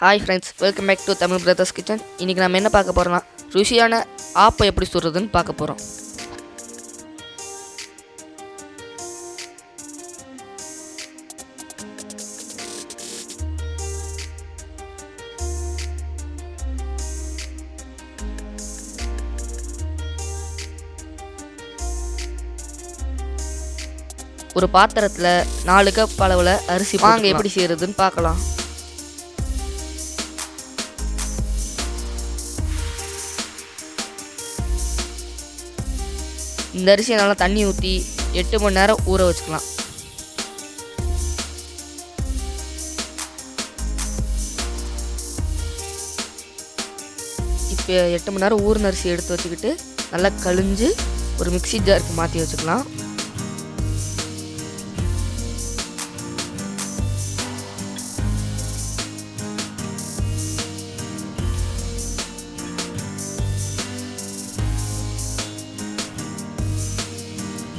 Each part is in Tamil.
Hi friends, welcome back to Tamil brothers kitchen. இன்றைக்கி நம்ம என்ன பார்க்க போகிறோம்னா ருசியான ஆப்பை எப்படி சுடுறதுன்னு பார்க்க போகிறோம். ஒரு பாத்திரத்தில் 4 கப் அளவில் அரிசி வாங்க எப்படி செய்கிறதுன்னு பார்க்கலாம். இந்த அரிசியை நல்லா தண்ணி ஊற்றி 8 மணி நேரம் ஊற வச்சுக்கலாம். இப்போ 8 மணி நேரம் ஊறின அரிசி எடுத்து வச்சுக்கிட்டு நல்லா கழிஞ்சு ஒரு மிக்ஸி ஜாருக்கு மாற்றி வச்சுக்கலாம்.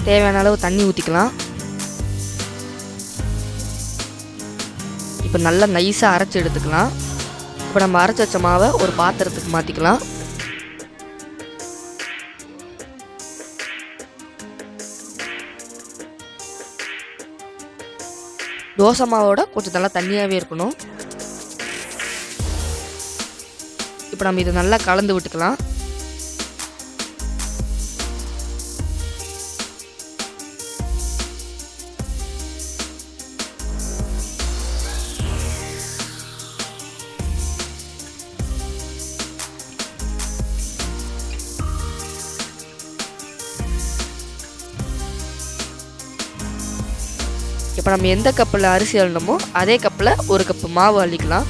தேவையான அளவு தண்ணி ஊற்றிக்கலாம். இப்போ நல்லா நைஸாக அரைச்சி எடுத்துக்கலாம். இப்போ நம்ம அரைச்சி வச்ச மாவை ஒரு பாத்திரத்துக்கு மாற்றிக்கலாம். தோசை மாவோட கொஞ்சம் நல்லா தண்ணியாகவே இருக்கணும். இப்போ நம்ம இதை நல்லா கலந்து விட்டுக்கலாம். இப்போ நம்ம எந்த கப்பில் அரிசி அள்ளணுமோ அதே கப்பில் 1 கப்பு மாவு அள்ளிக்கலாம்.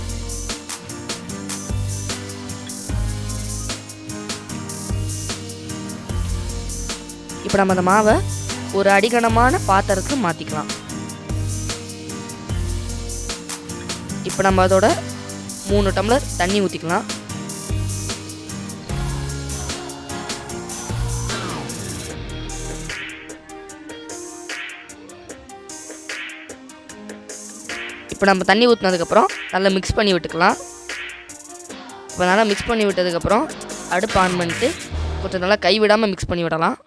இப்போ நம்ம அந்த மாவை ஒரு அடிகனமான பாத்திரத்துக்கு மாற்றிக்கலாம். இப்போ நம்ம அதோட 3 டம்ளர் தண்ணி ஊற்றிக்கலாம். இப்போ நம்ம தண்ணி ஊற்றினதுக்கப்புறம் நல்லா மிக்ஸ் பண்ணி விட்டுக்கலாம். இப்போ நல்லா மிக்ஸ் பண்ணி விட்டதுக்கப்புறம் அடுப்பு ஆன் பண்ணிட்டு கொஞ்சம் நல்லா கைவிடாமல் மிக்ஸ் பண்ணி விடலாம்.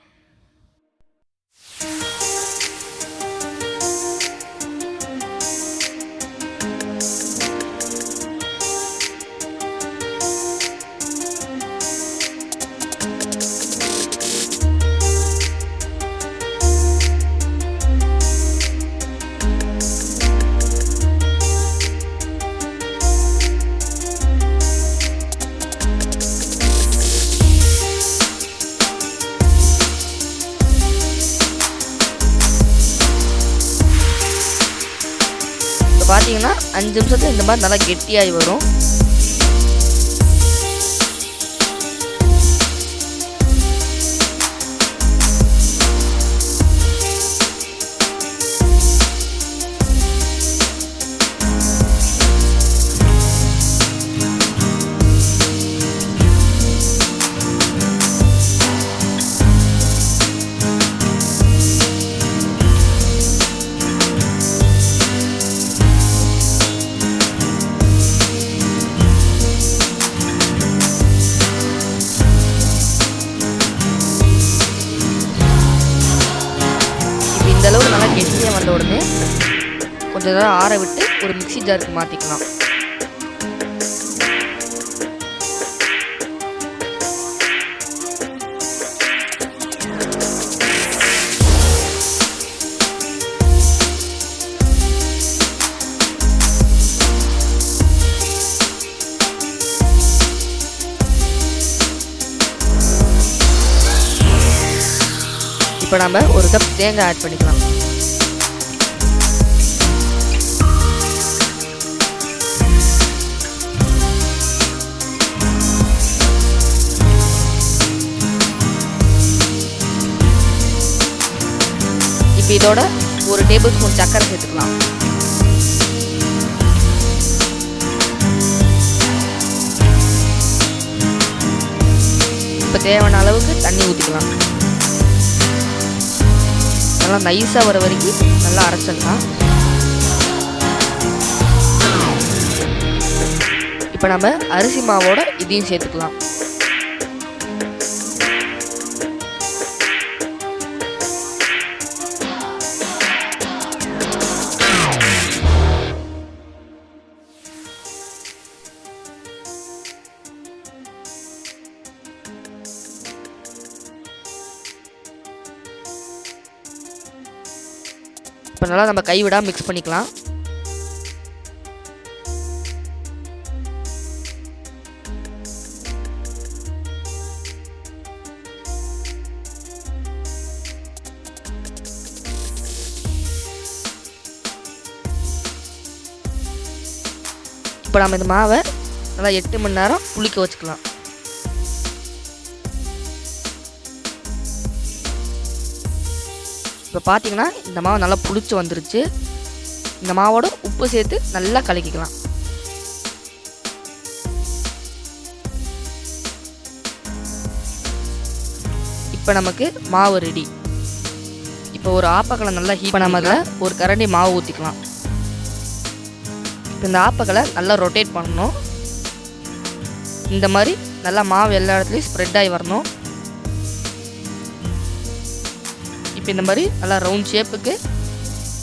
பார்த்தீங்கன்னா 5 நிமிஷத்துல இந்த மாதிரி நல்லா கெட்டியாகி வரும். இந்த அளவு நல்லா கெட்டியாக வந்த உடனே கொஞ்சம் நேரம் ஆற விட்டு ஒரு மிக்ஸி ஜாருக்கு மாற்றிக்கலாம். இப்போ நம்ம 1 கப் தேங்காய் ஆட் பண்ணிக்கலாம். இப்போ இதோட 1 டேபிள் ஸ்பூன் சர்க்கரை சேர்த்துக்கலாம். இப்போ தேவையான அளவுக்கு தண்ணி ஊற்றிக்கலாம். நல்லா நைஸாக வர வரைக்கும் நல்லா அரைச்சிடலாம். இப்போ நம்ம அரிசி மாவோட இதையும் சேர்த்துக்கலாம். இப்போ நல்லா நம்ம கைவிடாம மிக்ஸ் பண்ணிக்கலாம். இப்போ நம்ம இந்த மாவை நல்லா 8 மணி நேரம் புளிக்க வச்சுக்கலாம். இப்போ பார்த்தீங்கன்னா இந்த மாவு நல்லா புளிச்சு வந்துருச்சு. இந்த மாவோட உப்பு சேர்த்து நல்லா கலக்கிக்கலாம். இப்போ நமக்கு மாவு ரெடி. இப்போ ஒரு ஆப்பக்கலை நல்லா ஹீட் நம்ம அதில் ஒரு கரண்டி மாவு ஊற்றிக்கலாம். இப்போ இந்த ஆப்பக்கலை நல்லா ரொட்டேட் பண்ணணும். இந்த மாதிரி நல்லா மாவு எல்லா இடத்துலையும் ஸ்ப்ரெட் ஆகி வரணும். இப்போ இந்த மாதிரி நல்லா ரவுண்ட் ஷேப்புக்கு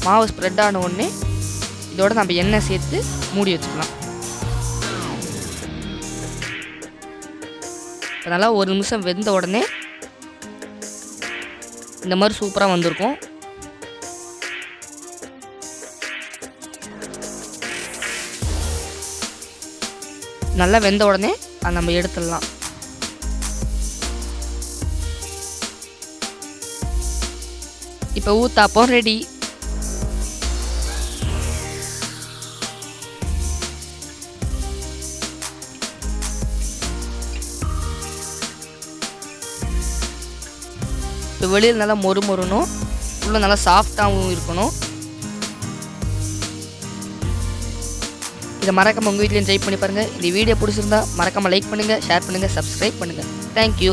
மாவு ஸ்ப்ரெட் ஆன உடனே இதோட நம்ம எண்ணெய் சேர்த்து மூடி வச்சுக்கலாம். இப்போ நல்லா 1 நிமிஷம் வெந்த உடனே இந்த மாதிரி சூப்பராக வந்திருக்கும். நல்லா வெந்த உடனே அதை நம்ம எடுத்துடலாம். இப்போ ஊத்தாப்பம் ரெடி. இப்போ வெளியில் நல்லா மொறுமொறுணும், உள்ள நல்லா சாஃப்டாகவும் இருக்கணும். இதை மறக்காம உங்கள் வீட்லையும் ட்ரை பண்ணி பாருங்கள். இந்த வீடியோ பிடிச்சிருந்தா மறக்காமல் லைக் பண்ணுங்கள், ஷேர் பண்ணுங்கள், சப்ஸ்கிரைப் பண்ணுங்கள். தேங்க்யூ.